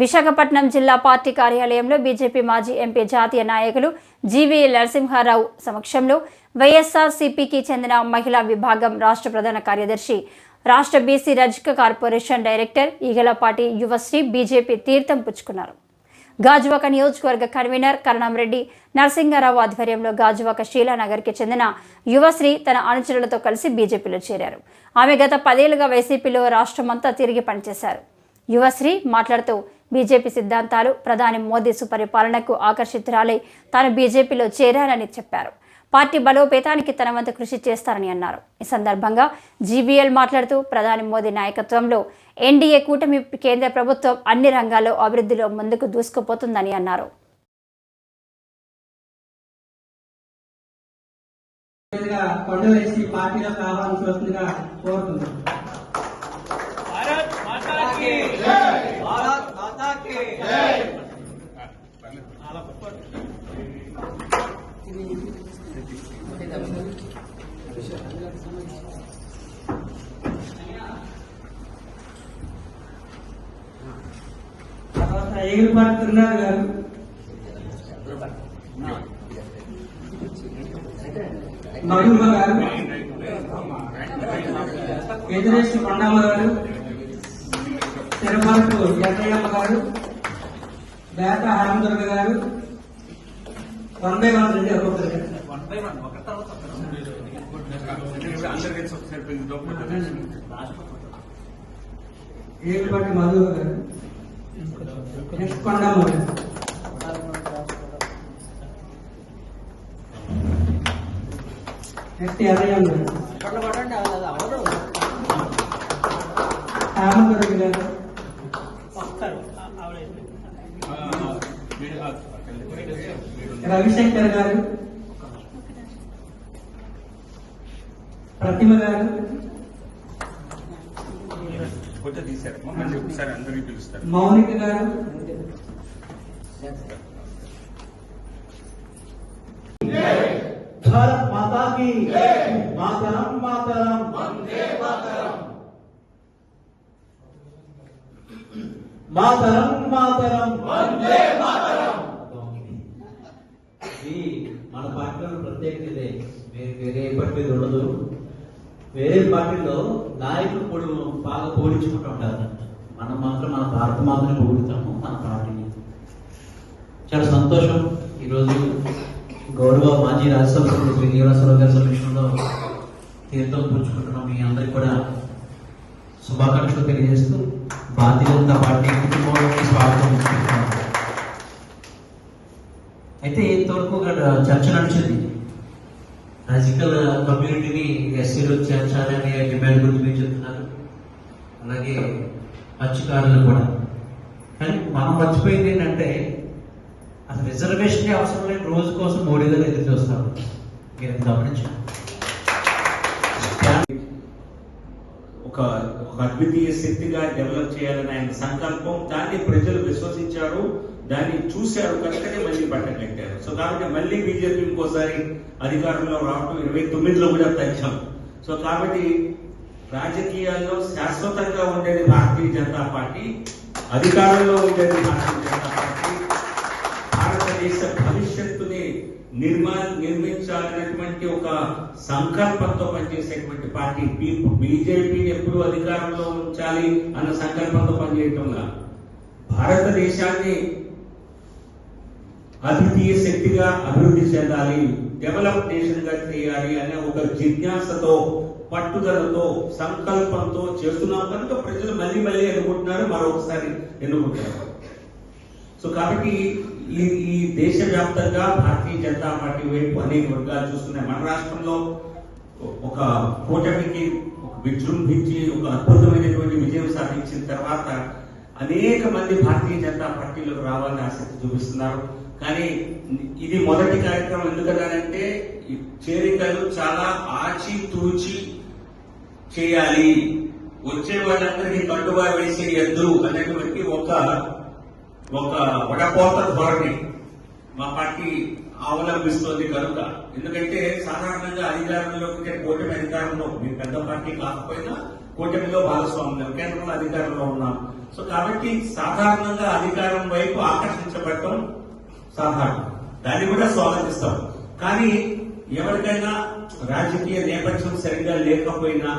విశాఖపట్నం జిల్లా పార్టీ కార్యాలయంలో బీజేపీ మాజీ ఎంపీ జాతీయ నాయకులు జీవీఎల్ నరసింహారావు సమక్షంలో వైఎస్ఆర్సీపీకి చెందిన మహిళా విభాగం రాష్ట్ర ప్రధాన కార్యదర్శి, రాష్ట్ర బీసీ రజక corporation director Eegalapati Yuvasri BJP తీర్థం పుచ్చుకున్నారు. గాజువాక నియోజకవర్గ కన్వీనర్ కరణంరెడ్డి నరసింహారావు ఆధ్వర్యంలో గాజువాక శీలానగర్కి చెందిన యువశ్రీ తన అనుచరులతో కలిసి బీజేపీలో చేరారు. ఆమె గత 10 ఏళ్లుగా వైసీపీలో రాష్ట్రమంతా తిరిగి పనిచేశారు. యువశ్రీ మాట్లాడుతూ బీజేపీ సిద్ధాంతాలు, ప్రధాని మోదీ సుపరిపాలనకు ఆకర్షితురాలై తాను బీజేపీలో చేరానని చెప్పారు. పార్టీ బలోపేతానికి తన వంతు కృషి చేస్తారని అన్నారు. ఈ సందర్భంగా జీవీఎల్ మాట్లాడుతూ ప్రధాని మోదీ నాయకత్వంలో ఎన్డీఏ కూటమి కేంద్ర ప్రభుత్వం అన్ని రంగాల్లో అభివృద్ధిలో ముందుకు దూసుకుపోతుందని అన్నారు. ఈగలపాటి తిరునాథ్ గారు, మధుమ గారు, ఎదురేశ్వర కొండమ్మ గారు, తిరుమలకు జగయ్యమ్మ గారు, బేట హరందుర్గ గారు, 1 by 1 రెడ్డి ఒక్కొక్కరు ఈగలపాటి మధు గారు, నెక్స్ట్ కొండమ్మ గారు, నెక్స్ట్ ఎర్రయ్యమ్మ గారు, హేమంతరెడ్డి గారు, రవిశంకర్ గారు, ప్రతిమ గారు, మౌనిక గారు, భారత్ మాతా కీ మాతరం మాతరం వందే మాతరం మాతరం మాతరం వందే మాతరం. ఇది మన పార్టీలో ప్రత్యేకత. ఇదే వేరే పార్టీ మీద ఉండదు. వేరే పార్టీలో నాయకులు బాగా పోడించుకుంటూ ఉంటారు. మనం మాత్రం మన భారత మాతని పొగుడుతాము, మన పార్టీని. చాలా సంతోషం. ఈరోజు గౌరవ మాజీ రాజ్యసభ సభ్యులు శ్రీ శ్రీనివాసరావు గారి సమక్షంలో తీర్థం పుచ్చుకుంటున్నాం. మీ అందరికి కూడా శుభాకాంక్షలు తెలియజేస్తూ భారతీయ జనతా పార్టీ కుటుంబంలోకి స్వాగతం ఇస్తున్నాం. అయితే ఇంతవరకు చర్చ నడిచింది. రాజకీయ కమ్యూనిటీని ఎస్సీలో చేర్చాలనే డిమాండ్ గురించి మీరు చెప్తున్నారు, అలాగే మత్స్యకారులు కూడా. కానీ మనం మర్చిపోయింది ఏంటంటే అసలు రిజర్వేషన్ అవసరం లేని రోజు కోసం మోడీ గారు ఎదురు చూస్తారు. మీరు గమనించారు. ఒక అద్వితీయ శక్తిగా డెవలప్ చేయాలని ఆయన సంకల్పం, దాన్ని ప్రజలు విశ్వసించారు, దాన్ని చూశారు, కనుకనే మళ్ళీ పట్టం కట్టారు. సో కాబట్టి మళ్ళీ బీజేపీ ఇంకోసారి అధికారంలో రావడం 29లో కూడా తథ్యం. సో కాబట్టి రాజకీయాల్లో శాశ్వతంగా ఉండేది భారతీయ జనతా పార్టీ, అధికారంలో ఉండేది భారతీయ జనతా పార్టీ. భారతదేశ భవిష్యత్తుని నిర్మించాలనేటువంటి ఒక సంకల్పంతో పనిచేసేటువంటి పార్టీ. బీజేపీని ఎప్పుడు అధికారంలో ఉంచాలి అన్న సంకల్పంతో పనిచేయటంలా భారతదేశాన్ని అద్వితీయ శక్తిగా అభివృద్ధి చెందాలి, డెవలప్ నేషన్ గా చేయాలి అనే ఒక జిజ్ఞాసతో, పట్టుదలతో, సంకల్పంతో చేస్తున్నాం కనుక ప్రజలు మళ్ళీ మళ్ళీ ఎన్నుకుంటున్నారు, మరొకసారి ఎన్నుకుంటారు. సో కాబట్టి ఈ దేశవ్యాప్తంగా భారతీయ జనతా పార్టీ వైపు అనేక వర్గాలు చూస్తున్నాయి. మన రాష్ట్రంలో ఒక కూటమికి విజృంభించి ఒక అద్భుతమైనటువంటి విజయం సాధించిన తర్వాత అనేక మంది భారతీయ జనతా పార్టీలోకి రావాలని ఆసక్తి చూపిస్తున్నారు. కానీ ఇది మొదటి కార్యక్రమం. ఎందుకనంటే చేరికలు చాలా ఆచితూచి చేయాలి, వచ్చే వాళ్ళందరికీ కట్టుబా వేసే ఎద్దు అనేటువంటి ఒక వడపోత ధోరణి మా పార్టీ అవలంబిస్తోంది కనుక. ఎందుకంటే సాధారణంగా అధికారంలోకి కూటమి అధికారంలో, మీరు పెద్ద పార్టీ కాకపోయినా కూటమిలో భాగస్వామ్యం, కేంద్రంలో అధికారంలో ఉన్నాం. సో కాబట్టి సాధారణంగా అధికారం వైపు ఆకర్షించబడటం సాధారణం, దాన్ని కూడా స్వాగతిస్తాం. కానీ ఎవరికైనా రాజకీయ నేపథ్యం సరిగ్గా లేకపోయినా